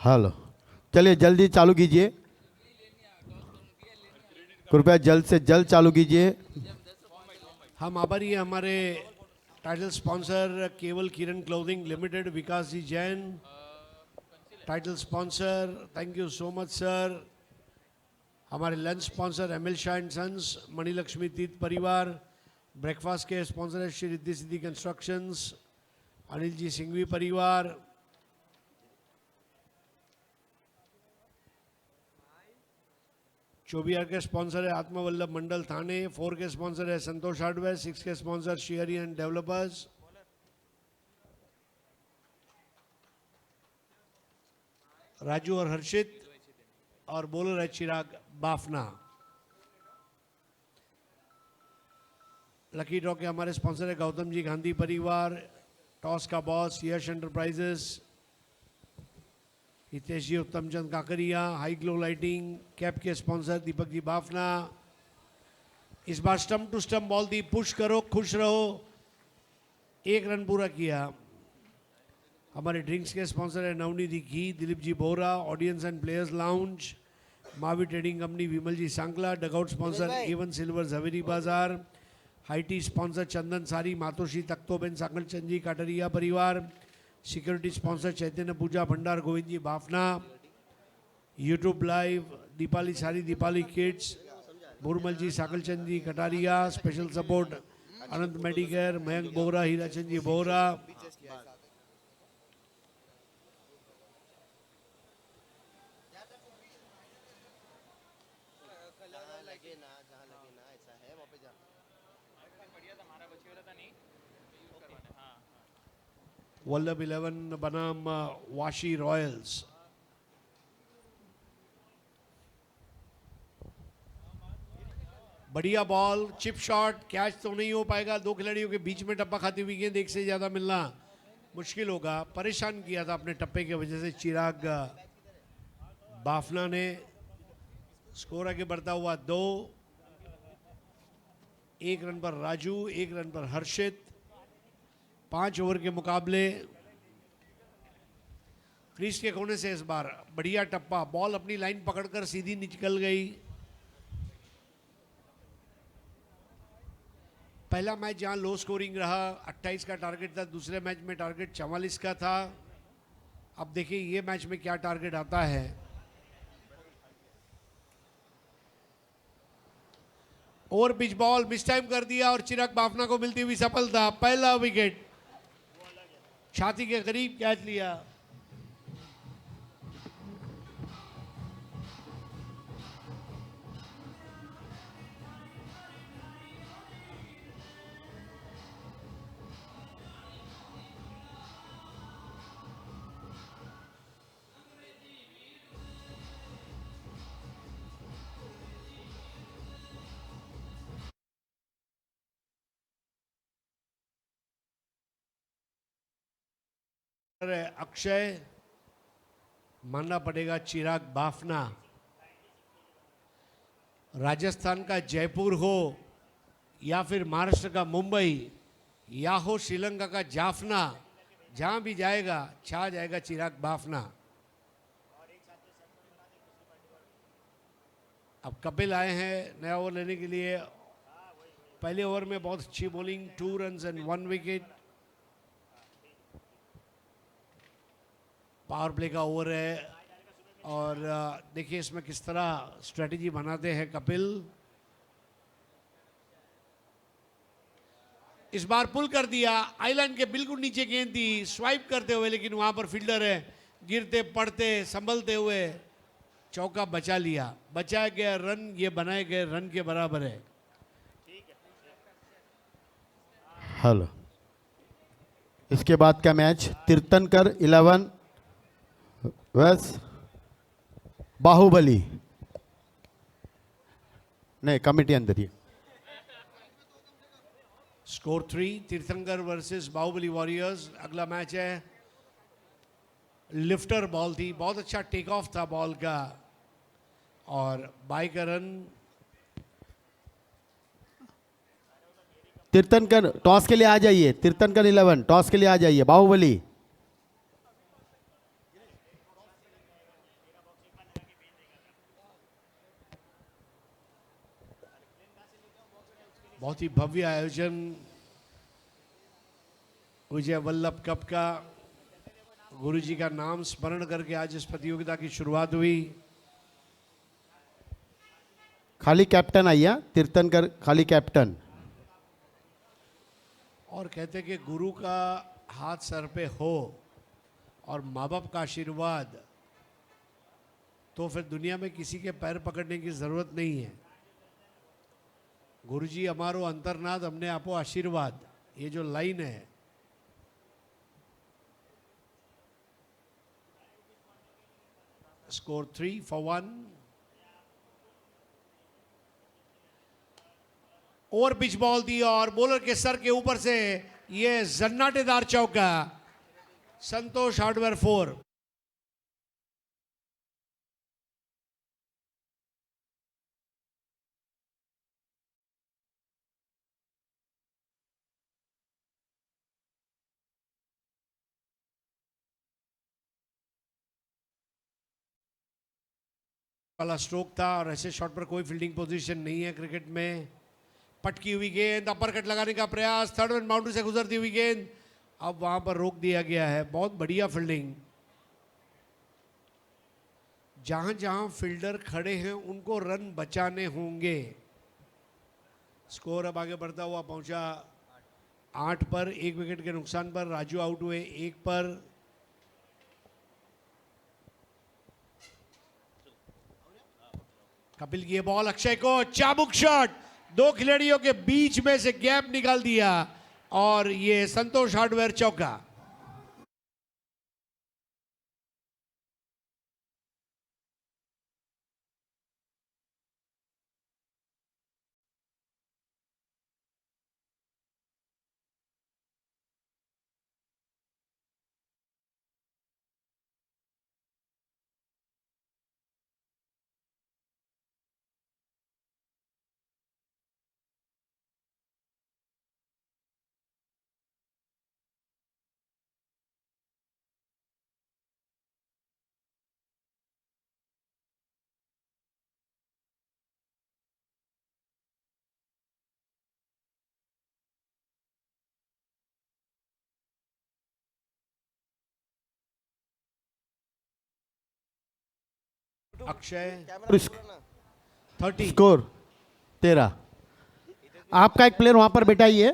Hello, चलिए जल्दी चालू कीजिए, कृपया जल्द से जल्द चालू कीजिए। हम आभारी हैं हमारे टाइटल स्पॉन्सर केवल Kiran clothing limited, Vikas ji Jain title sponsor, thank you so much sir. हमारे lunch sponsor ML Shah and sons, Manilakshmi Tirth परिवार। ब्रेकफास्ट के स्पॉन्सर है श्री रिद्धि सिद्धि कंस्ट्रक्शंस, अनिल जी सिंघवी परिवार। चौबियार के स्पॉन्सर है आत्मवल्लभ मंडल थाने। 4 के स्पॉन्सर है संतोष हार्डवेयर। 6 के स्पॉन्सर शेयरी एंड डेवलपर्स। राजू और हर्षित, और बॉलर है चिराग बाफना। लकी ड्रॉ के हमारे स्पॉन्सर है गौतम जी गांधी परिवार, टॉस का boss Yash enterprises, Hitesh ji Uttam Chand Kakaria, high glow lighting. Cap के स्पॉन्सर दीपक जी बाफना। इस बार स्टंप टू स्टंप बॉल दी, पुश करो खुश रहो। 1 रन पूरा किया। हमारे ड्रिंक्स के स्पॉन्सर है Navnidhi Ghee, Dilip ji Bora, audience and players lounge, Mavi trading company, Vimal ji Sankla. Dugout sponsor Avon silver Zaveri Bazaar. High tea sponsor चंदन सारी, मातोश्री तख्तोबेन सांगलचंद जी काटरिया परिवार। सिक्योरिटी स्पॉन्सर चैतन्य पूजा भंडार, गोविंद जी बाफना। यूट्यूब लाइव दीपाली सारी, दीपाली किड्स, बुरमल जी साकलचंद जी कटारिया। स्पेशल सपोर्ट अनंत मेडिकेयर, मयंक बोरा, हीराचंद जी बोरा। वल्लभ 11 बनाम वाशी रॉयल्स। बढ़िया बॉल, चिप शॉट, कैच तो नहीं हो पाएगा। 2 खिलाड़ियों के बीच में टप्पा खाती हुई गेंद, 1 से ज़्यादा मिलना मुश्किल होगा। परेशान किया था अपने टप्पे की वजह से चिराग बाफना ने। स्कोर आगे बढ़ता हुआ 2। 1 रन पर राजू, 1 रन पर हर्षित। 5 ओवर के मुकाबले। क्रीज के कोने से इस बार बढ़िया टप्पा, बॉल अपनी लाइन पकड़कर सीधी निकल गई। पहला मैच जहां लो स्कोरिंग रहा, 28 का टारगेट था। दूसरे मैच में टारगेट 44 का था। अब देखिए ये मैच में क्या टारगेट आता है। Over pitch ball miss time कर दिया और चिराग बाफना को मिलती हुई सफलता। पहला विकेट, छाती के करीब कैच लिया। अक्षय, मानना पड़ेगा चिराग बाफना। राजस्थान का जयपुर हो या फिर महाराष्ट्र का मुंबई या हो श्रीलंका का जाफना, जहां भी जाएगा छा जाएगा चिराग बाफना। अब कपिल आए हैं नया ओवर लेने के लिए। पहले ओवर में बहुत अच्छी bowling, 2 runs and 1 wicket. Power play का ओवर है और देखिए इसमें किस तरह स्ट्रेटेजी बनाते हैं कपिल। इस बार पुल कर दिया, आइलैंड के बिल्कुल नीचे गेंद थी स्वाइप करते हुए, लेकिन वहां पर फील्डर है, गिरते पड़ते संभलते हुए चौका बचा लिया। बचाया गया रन, ये बनाए गए रन के बराबर है। हेलो, इसके बाद का मैच तीर्थनकर 11 वस बाहुबली, नहीं कमेटी अंदर ही। स्कोर 3, तीर्थंकर वर्सेस बाहुबली वॉरियर्स। अगला मैच है, लिफ्टर बॉल थी, बहुत अच्छा टेक ऑफ था बॉल का और बाई का रन। तीर्थनकर टॉस के लिए आ जाइए, तीर्थनकर 11 टॉस के लिए आ जाइए। बाहुबली बहुत ही भव्य आयोजन विजय वल्लभ कप का गुरु जी का नाम स्मरण करके आज इस प्रतियोगिता की शुरुआत हुई। खाली कैप्टन आइए, तीर्थनकर खाली कैप्टन। और कहते कि गुरु का हाथ सर पे हो और माँ बाप का आशीर्वाद तो फिर दुनिया में किसी के पैर पकड़ने की जरूरत नहीं है। गुरु जी हमारो अंतरनाथ हमने आपो आशीर्वाद, ये जो लाइन है score 3 for 1। Over pitch ball दी और बॉलर के सर के ऊपर से ये जन्नाटेदार चौका। संतोष हार्डवेयर 4। वाला स्ट्रोक था और ऐसे शॉट पर कोई फील्डिंग पोजीशन नहीं है क्रिकेट में। पटकी हुई गेंद, अपर कट लगाने का प्रयास, थर्ड मैन बाउंड्री से गुजरती हुई गेंद, अब वहां पर रोक दिया गया है। बहुत बढ़िया फील्डिंग। जहां जहां फील्डर खड़े हैं उनको रन बचाने होंगे। स्कोर अब आगे बढ़ता हुआ पहुंचा 8 पर, 1 विकेट के नुकसान पर। राजू आउट हुए 1 पर। कपिल की ये बॉल अक्षय को चाबुक शॉट, 2 खिलाड़ियों के बीच में से गैप निकाल दिया और ये संतोष हार्डवेयर चौका। अक्षय 30। स्कोर 13। आपका एक प्लेयर वहां पर बिठाइए।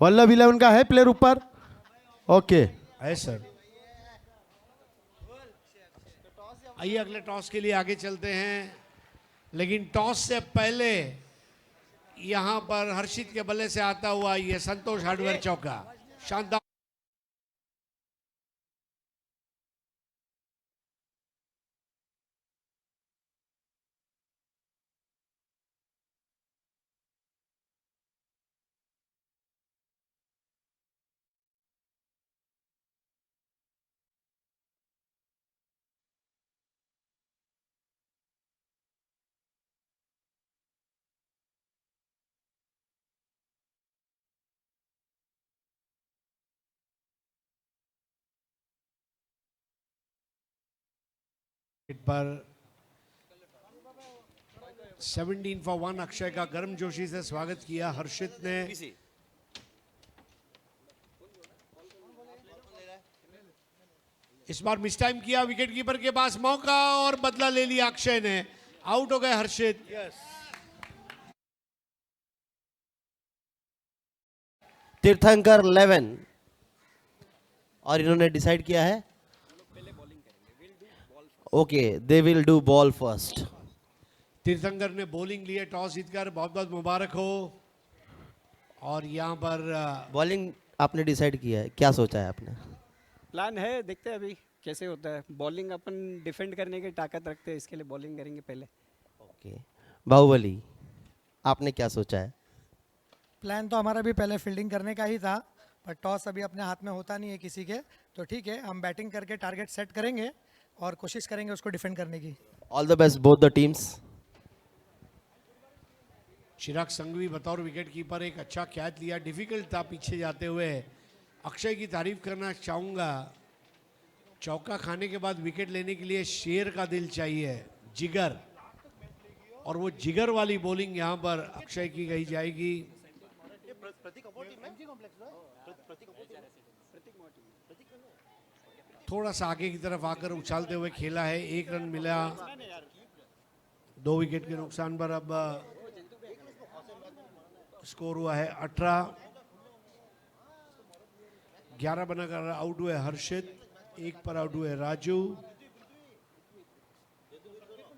वल्लभ 11 का है प्लेयर ऊपर। ओके, है सर। आइए अगले टॉस के लिए आगे चलते हैं, लेकिन टॉस से पहले यहां पर हर्षित के बल्ले से आता हुआ ये संतोष हार्डवेयर चौका। शानदार। पर 17 for 1 अक्षय का गर्म जोशी से स्वागत किया हर्षित ने। इस बार मिस टाइम किया, विकेट कीपर के पास मौका और बदला ले लिया अक्षय ने। आउट हो गए हर्षित। तीर्थंकर 11 और इन्होंने डिसाइड किया है okay they will do ball first. तीर्थंकर ने बॉलिंग लिए टॉस जीतकर, बहुत बहुत मुबारक हो। और यहाँ पर बॉलिंग आपने डिसाइड किया है, क्या सोचा है आपने? प्लान है, देखते हैं अभी कैसे होता है। बॉलिंग अपन डिफेंड करने की ताकत रखते हैं, इसके लिए बॉलिंग करेंगे पहले। ओके बाहुबली, आपने क्या सोचा है? प्लान तो हमारा भी पहले फील्डिंग करने का ही था, पर टॉस अभी अपने हाथ में होता नहीं है किसी के, तो ठीक है हम बैटिंग करके टारगेट सेट करेंगे और कोशिश करेंगे उसको डिफेंड करने की। All the best both the teams. Chirag Sanghvi बतौर विकेट कीपर एक अच्छा कैच लिया, डिफिकल्ट था पीछे जाते हुए। अक्षय की तारीफ करना चाहूँगा, चौका खाने के बाद विकेट लेने के लिए शेर का दिल चाहिए, जिगर। और वो जिगर वाली बॉलिंग यहाँ पर अक्षय की गई जाएगी। थोड़ा सा आगे की तरफ आकर उछालते हुए खेला है, 1 रन मिला, 2 विकेट के नुकसान पर। अब स्कोर हुआ है 18। 11 बनाकर आउट हुए हर्षित, 1 पर आउट हुए राजू,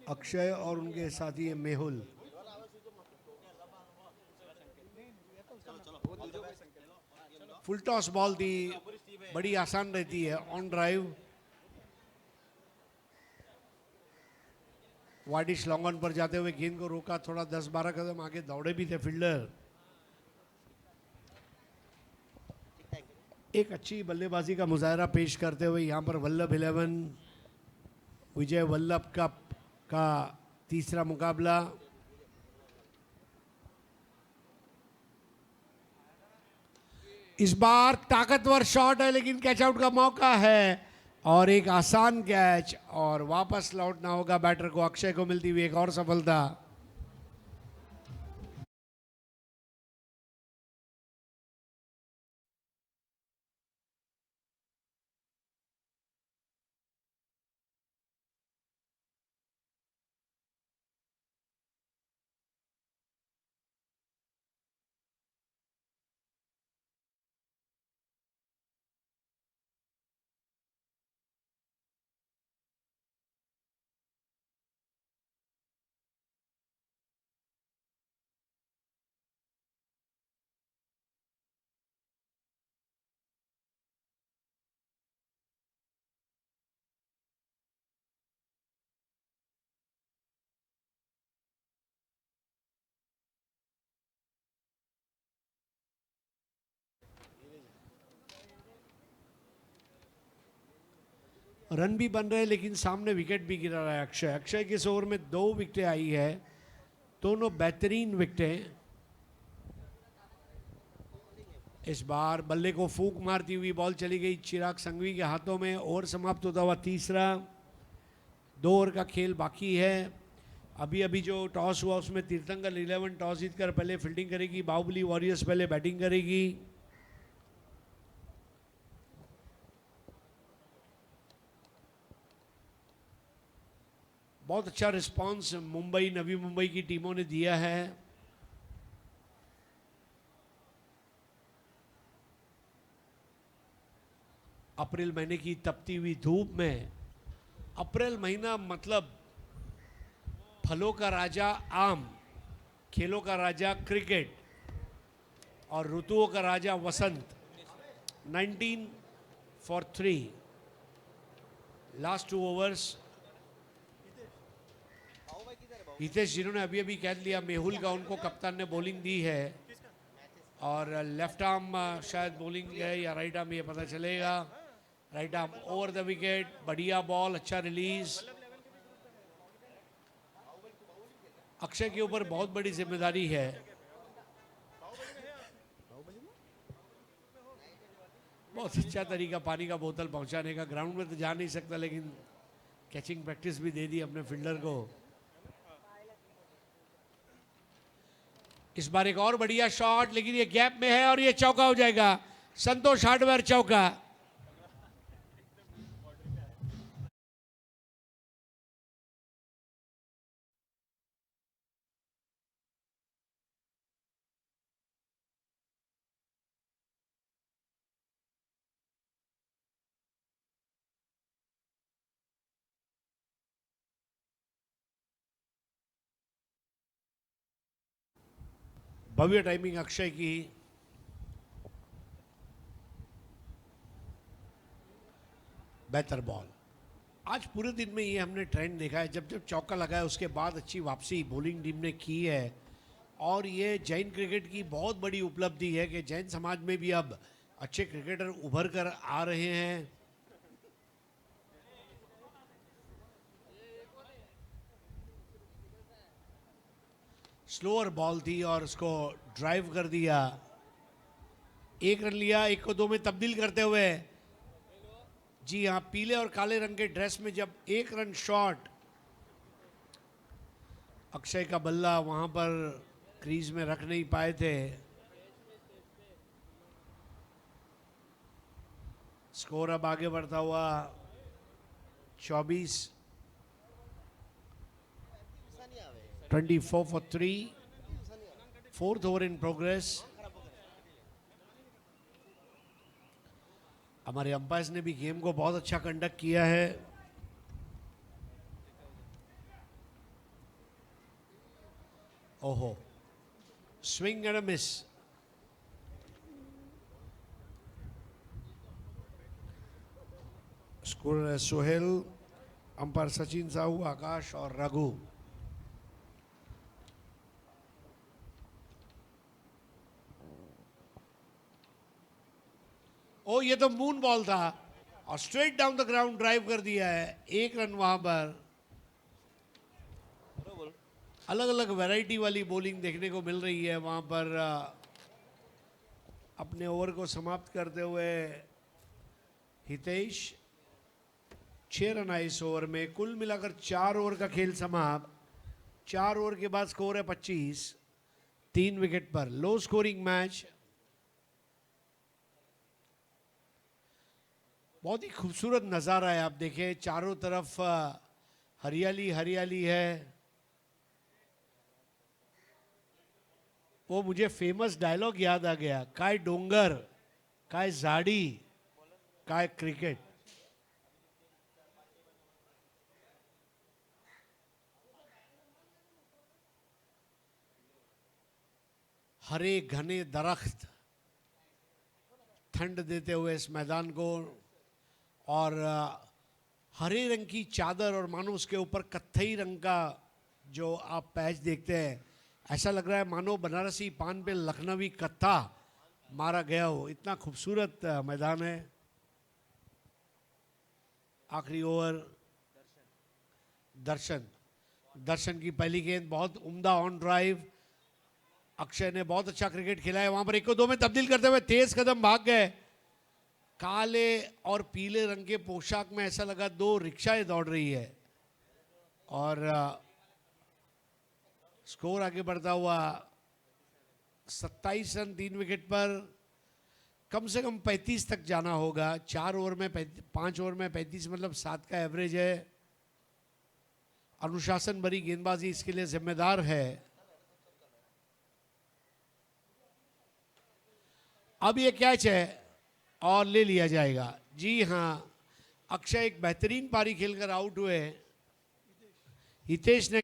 अक्षय और उनके साथी है मेहुल। फुल टॉस बॉल थी, बड़ी आसान रहती है on drive. Widish long on पर जाते हुए गेंद को रोका, थोड़ा 10-12 कदम आगे दौड़े भी थे फील्डर। एक अच्छी बल्लेबाजी का मुजाहरा पेश करते हुए यहाँ पर वल्लभ 11 विजय वल्लभ कप का तीसरा मुकाबला। इस बार ताकतवर शॉट है लेकिन कैच आउट का मौका है और एक आसान कैच, और वापस लौटना होगा बैटर को। अक्षय को मिलती हुई एक और सफलता। रन भी बन रहे हैं लेकिन सामने विकेट भी गिरा रहा है अक्षय। अक्षय के इस ओवर में 2 विकेटें आई है, दोनों बेहतरीन विकेटें। इस बार बल्ले को फूंक मारती हुई बॉल चली गई चिराग संघवी के हाथों में। ओवर समाप्त होता हुआ तीसरा, 2 ओवर का खेल बाकी है। अभी अभी जो टॉस हुआ उसमें तीर्थंकर 11 टॉस जीतकर पहले फील्डिंग करेगी, बाहुबली वॉरियर्स पहले बैटिंग करेगी। बहुत अच्छा रिस्पांस मुंबई, नवी मुंबई की टीमों ने दिया है। अप्रैल महीने की तपती हुई धूप में, अप्रैल महीना मतलब फलों का राजा आम, खेलों का राजा क्रिकेट और ऋतुओं का राजा वसंत। 19 for 3, लास्ट 2 ओवर्स। हितेश जिन्होंने अभी अभी कह लिया मेहुल का, उनको कप्तान ने बॉलिंग दी है और लेफ्ट आर्म शायद बॉलिंग है या राइट आर्म, ये पता चलेगा। Right arm over the wicket, बढ़िया बॉल, अच्छा रिलीज। अक्षय के ऊपर बहुत बड़ी जिम्मेदारी है। बहुत अच्छा तरीका पानी का बोतल पहुंचाने का। ग्राउंड में तो जा नहीं सकता लेकिन कैचिंग प्रैक्टिस भी दे दी अपने फील्डर को। इस बार एक और बढ़िया शॉट, लेकिन ये गैप में है और ये चौका हो जाएगा। संतोष हार्डवेयर चौका। भव्य टाइमिंग अक्षय की। बेहतर बॉल। आज पूरे दिन में ये हमने ट्रेंड देखा है, जब जब चौका लगा है उसके बाद अच्छी वापसी बॉलिंग टीम ने की है। और ये जैन क्रिकेट की बहुत बड़ी उपलब्धि है कि जैन समाज में भी अब अच्छे क्रिकेटर उभर कर आ रहे हैं। स्लोअर बॉल थी और उसको ड्राइव कर दिया। 1 रन लिया, 1 को 2 में तब्दील करते हुए। जी हाँ, पीले और काले रंग के ड्रेस में जब 1 रन शॉट अक्षय का बल्ला वहां पर क्रीज में रख नहीं पाए थे। स्कोर अब आगे बढ़ता हुआ 24 for 3, fourth over in progress. हमारे अंपायर्स ने भी गेम को बहुत अच्छा कंडक्ट किया है। ओहो, swing and a miss. Score Sohail, umpire Sachin Sahu, आकाश और रघु। ओ ये तो मून बॉल था और straight down the ground drive कर दिया है। 1 रन वहां पर। अलग अलग वैरायटी वाली बॉलिंग देखने को मिल रही है वहां पर। अपने ओवर को समाप्त करते हुए हितेश 6 रन आए इस ओवर में। कुल मिलाकर 4 ओवर का खेल समाप्त। 4 ओवर के बाद स्कोर है 25, 3 विकेट पर। Low scoring match. बहुत ही खूबसूरत नज़ारा है। आप देखें चारों तरफ हरियाली हरियाली है। वो मुझे फेमस डायलॉग याद आ गया, काय डोंगर, काय झाड़ी, काय क्रिकेट। हरे घने दरख्त ठंड देते हुए इस मैदान को, और हरे रंग की चादर और मानो उसके ऊपर कत्थई रंग का जो आप पैच देखते हैं, ऐसा लग रहा है मानो बनारसी पान पे लखनवी कत्था मारा गया हो। इतना खूबसूरत मैदान है। आखिरी ओवर दर्शन की पहली गेंद बहुत उम्दा ऑन ड्राइव। अक्षय ने बहुत अच्छा क्रिकेट खेला है। वहां पर 1 को 2 में तब्दील करते हुए तेज कदम भाग गए। काले और पीले रंग के पोशाक में ऐसा लगा 2 रिक्शाएं दौड़ रही है। और स्कोर आगे बढ़ता हुआ 27 रन 3 विकेट पर। कम से कम 35 तक जाना होगा। 4 ओवर में 5 ओवर में 35 मतलब 7 का एवरेज है। अनुशासन भरी गेंदबाजी इसके लिए जिम्मेदार है। अब ये कैच है और ले लिया जाएगा। जी हाँ, अक्षय एक बेहतरीन पारी खेलकर आउट हुए। हितेश ने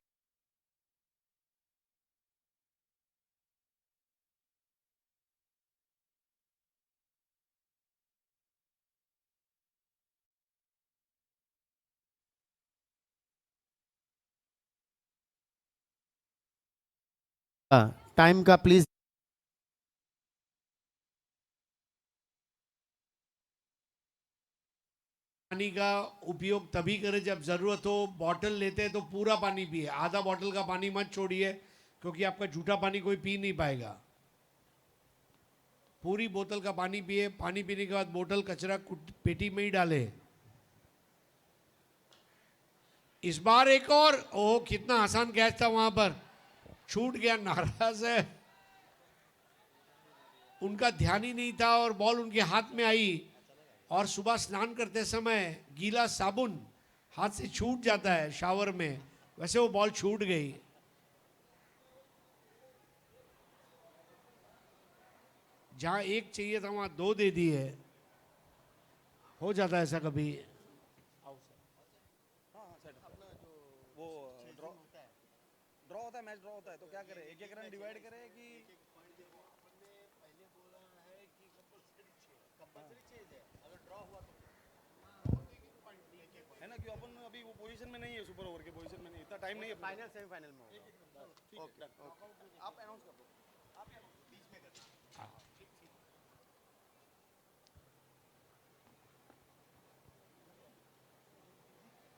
टाइम का प्लीज। पानी का उपयोग तभी करें जब जरूरत हो। बॉटल लेते हैं तो पूरा पानी पिए, आधा बॉटल का पानी मत छोड़िए, क्योंकि आपका झूठा पानी कोई पी नहीं पाएगा। पूरी बोतल का पानी पिए। पानी पीने के बाद बोतल कचरा पेटी में ही डाले। इस बार एक और, ओह कितना आसान कैच था, वहां पर छूट गया। नाराज है, उनका ध्यान ही नहीं था और बॉल उनके हाथ में आई। और सुबह स्नान करते समय गीला साबुन हाथ से छूट जाता है शावर में, वैसे वो बॉल छूट गई। जहां 1 चाहिए था वहां 2 दे दिए। हो जाता है ऐसा कभी। ड्रॉ होता है, मैच ड्रॉ होता है तो क्या करे, एक एक रन डिवाइड करे कि है ना, क्यों अपन अभी वो पोजीशन में नहीं है, सुपर ओवर के पोजीशन में नहीं, इतना टाइम नहीं है। फाइनल सेमीफाइनल में होगा। ओके, आप अनाउंस कर दो।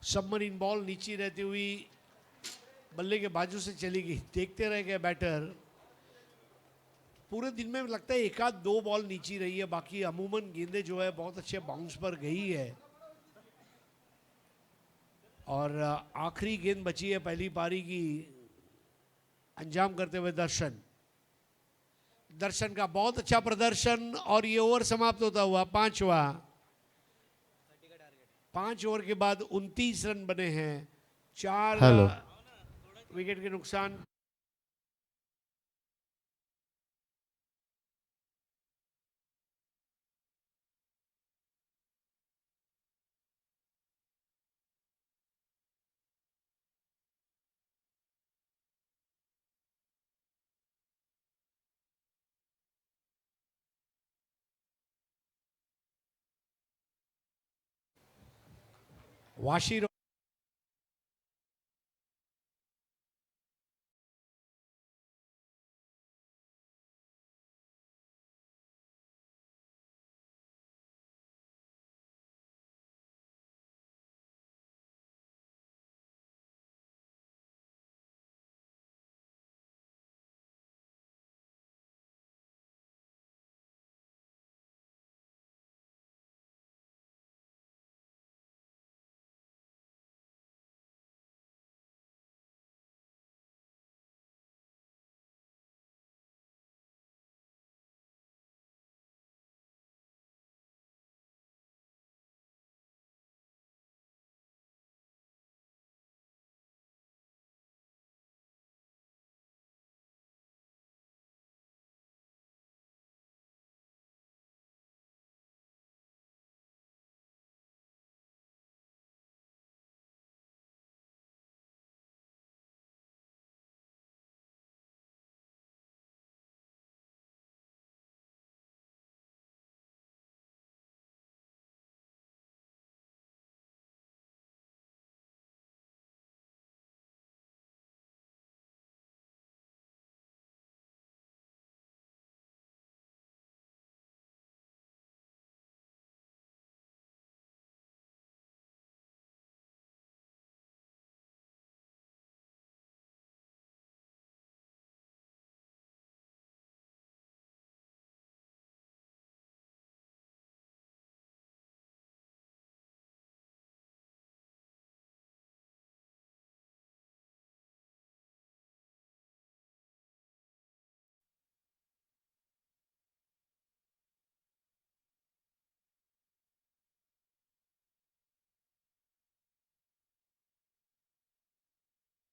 सबमरीन बॉल नीचे रहती हुई बल्ले के बाजू से चली गई। देखते रह गए बैटर। पूरे दिन में लगता है 1-2 बॉल नीचे रही है, बाकी अमूमन गेंदें जो है बहुत अच्छे बाउंस पर गई है। और आखिरी गेंद बची है पहली पारी की। अंजाम करते हुए दर्शन। दर्शन का बहुत अच्छा प्रदर्शन और ये ओवर समाप्त होता हुआ पांचवा। 5 ओवर के बाद 29 रन बने हैं। 4 हेलो। विकेट के नुकसान। वाशी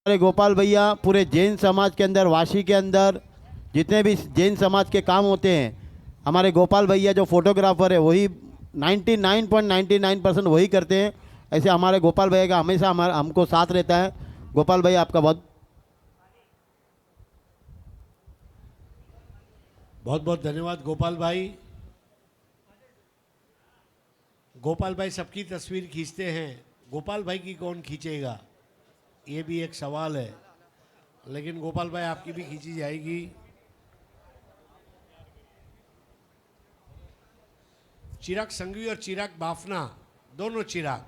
हमारे गोपाल भैया पूरे जैन समाज के अंदर, वाशी के अंदर जितने भी जैन समाज के काम होते हैं, हमारे गोपाल भैया जो फोटोग्राफर है वही 99.99% वही करते हैं। ऐसे हमारे गोपाल भैया का हमेशा हमको साथ रहता है। गोपाल भैया आपका बहुत बहुत बहुत धन्यवाद गोपाल भाई। गोपाल भाई सबकी तस्वीर खींचते हैं, गोपाल भाई की कौन खींचेगा, ये भी एक सवाल है, लेकिन गोपाल भाई आपकी भी खींची जाएगी। चिराग संघवी और चिराग बाफना, दोनों चिराग,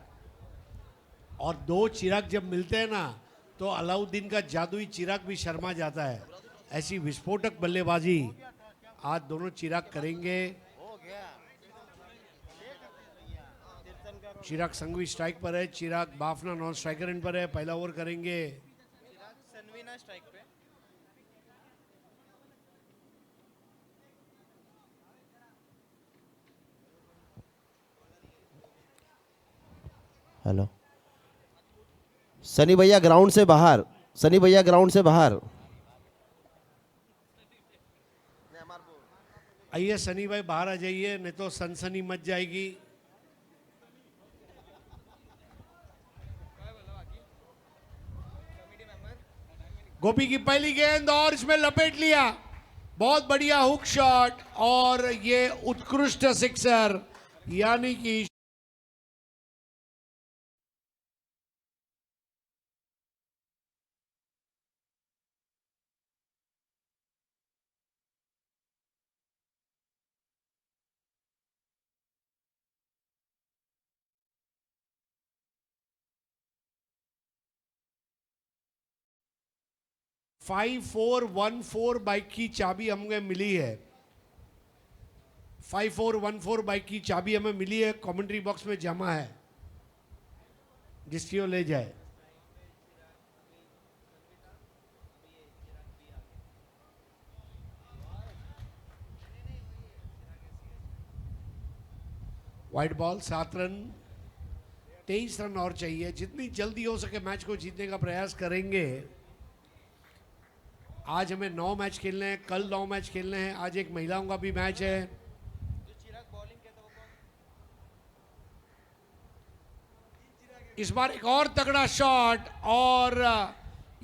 और 2 चिराग जब मिलते हैं ना तो अलाउद्दीन का जादुई चिराग भी शर्मा जाता है। ऐसी विस्फोटक बल्लेबाजी आज दोनों चिराग करेंगे। चिराग संघवी स्ट्राइक पर है, चिराग बाफना नॉन स्ट्राइकर एंड पर है। पहला ओवर करेंगे। हेलो। सनी भैया ग्राउंड से बाहर, सनी भैया ग्राउंड से बाहर। आइए सनी भाई बाहर आ जाइए, नहीं तो सनसनी मच जाएगी। गोपी की पहली गेंद और इसमें लपेट लिया, बहुत बढ़िया हुक शॉट और ये उत्कृष्ट सिक्सर, यानी कि फाइव 5414 बाइक की चाबी हमें मिली है। 5414 बाइक की चाबी हमें मिली है, कमेंट्री बॉक्स में जमा है, जिसकी वो ले जाए। वाइट बॉल, 7 रन, 23 रन और चाहिए। जितनी जल्दी हो सके मैच को जीतने का प्रयास करेंगे। आज हमें 9 मैच खेलने हैं, कल 9 मैच खेलने हैं, आज एक महिलाओं का भी मैच है। इस बार एक और तगड़ा शॉट और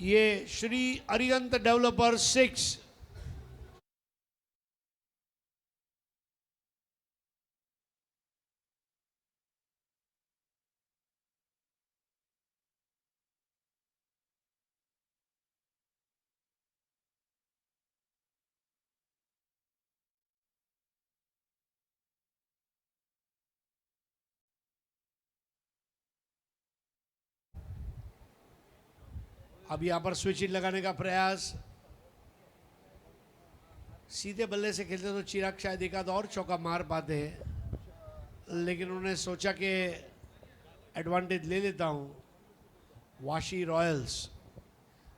ये श्री अरिहंत डेवलपर 6। अब यहां पर स्विच इन लगाने का प्रयास। सीधे बल्ले से खेलते तो चिराग शायद एक आध और चौका मार पाते, लेकिन उन्होंने सोचा कि एडवांटेज ले लेता हूं। वाशी रॉयल्स,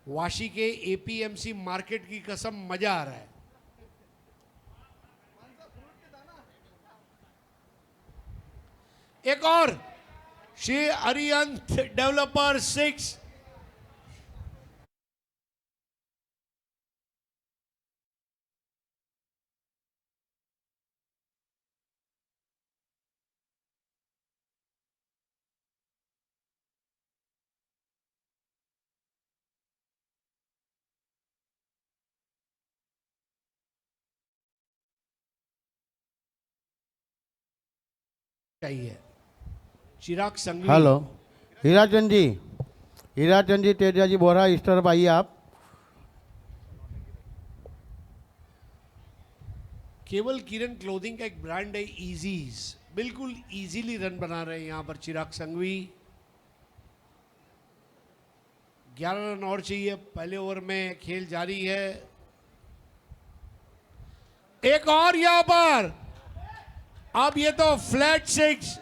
वाशी के एपीएमसी मार्केट की कसम, मजा आ रहा है। एक और श्री अरिहंत डेवलपर 6। चाहिए चिराग संघवी। हेलो, हीराचंद जी तेजा जी बोरा, इस तरफ आइए आप। केवल किरण क्लोथिंग का एक ब्रांड है इजीज, बिल्कुल इजीली रन बना रहे हैं यहां पर चिराग संघवी। 11 रन और चाहिए, पहले ओवर में खेल जारी है। एक और यहां पर, अब ये तो फ्लैट 6,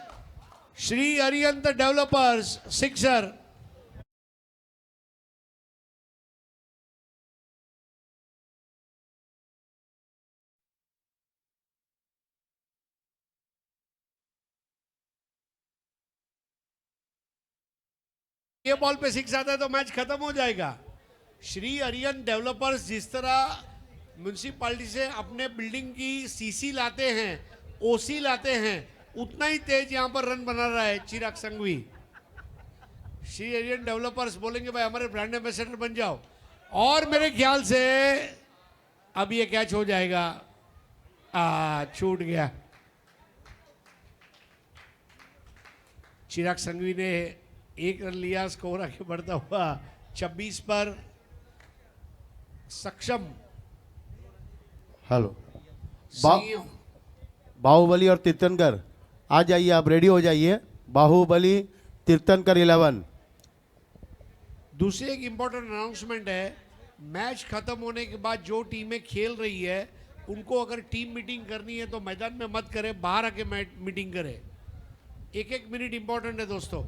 श्री अरिहंत डेवलपर्स 6। ये बॉल पे 6 आता है तो मैच खत्म हो जाएगा। श्री अरिहंत डेवलपर्स जिस तरह म्यूनिसिपालिटी से अपने बिल्डिंग की सीसी लाते हैं, ओसी लाते हैं, उतना ही तेज यहां पर रन बना रहा है चिराग संघवी। श्री अरिहंत डेवलपर्स बोलेंगे भाई हमारे ब्रांड एम्बेसडर बन जाओ, और मेरे ख्याल से अब ये कैच हो जाएगा। छूट गया। चिराग संघवी ने 1 रन लिया, स्कोर आगे बढ़ता हुआ 26 पर सक्षम। हेलो, संयम। बाहुबली और तीर्थंकर आ जाइए, आप रेडी हो जाइए। बाहुबली तीर्थंकर 11। दूसरी एक इंपॉर्टेंट अनाउंसमेंट है, मैच खत्म होने के बाद जो टीमें खेल रही है उनको अगर टीम मीटिंग करनी है तो मैदान में मत करे, बाहर आके मीटिंग करे। 1-1 मिनट इंपॉर्टेंट है दोस्तों।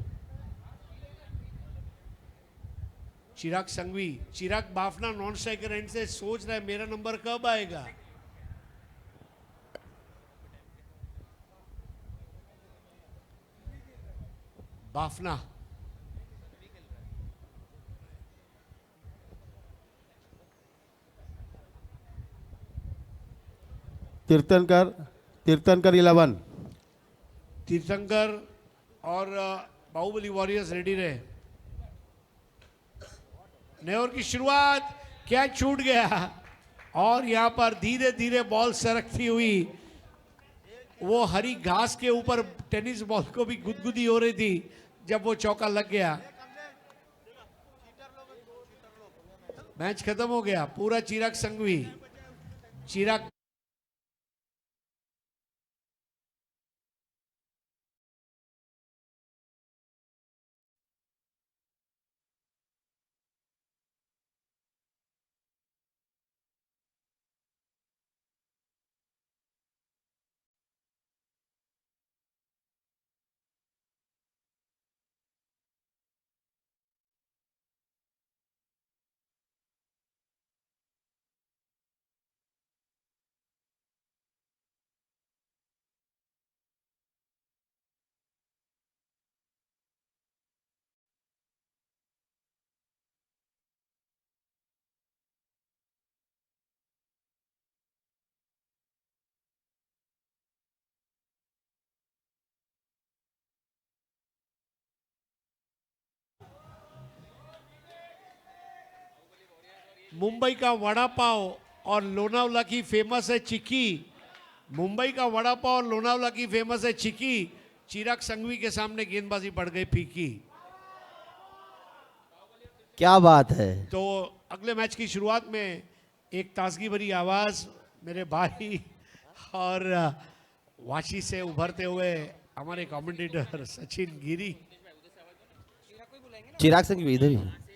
चिराग संघवी, चिराग बाफना नॉन स्ट्राइकर एंड से सोच रहा है मेरा नंबर कब आएगा। बाफना, तीर्थंकर 11। तीर्थंकर और बाहुबली वॉरियर्स रेडी रहे। नए ओवर की शुरुआत, कैच छूट गया, और यहां पर धीरे धीरे बॉल सरकती हुई वो हरी घास के ऊपर टेनिस बॉल को भी गुदगुदी हो रही थी जब वो चौका लग गया। मैच खत्म हो गया। पूरा चिराग संघवी, चिराग मुंबई का वड़ा पाव और लोनावला की फेमस है चिक्की। मुंबई का वड़ा पाव और लोनावला की फेमस है चिक्की। चिराग संघवी के सामने गेंदबाजी पड़ गई फीकी। क्या बात है। तो अगले मैच की शुरुआत में एक ताजगी भरी आवाज मेरे भाई और वाशी से उभरते हुए हमारे कमेंटेटर सचिन गिरी। चिराग संघवी इधर ही।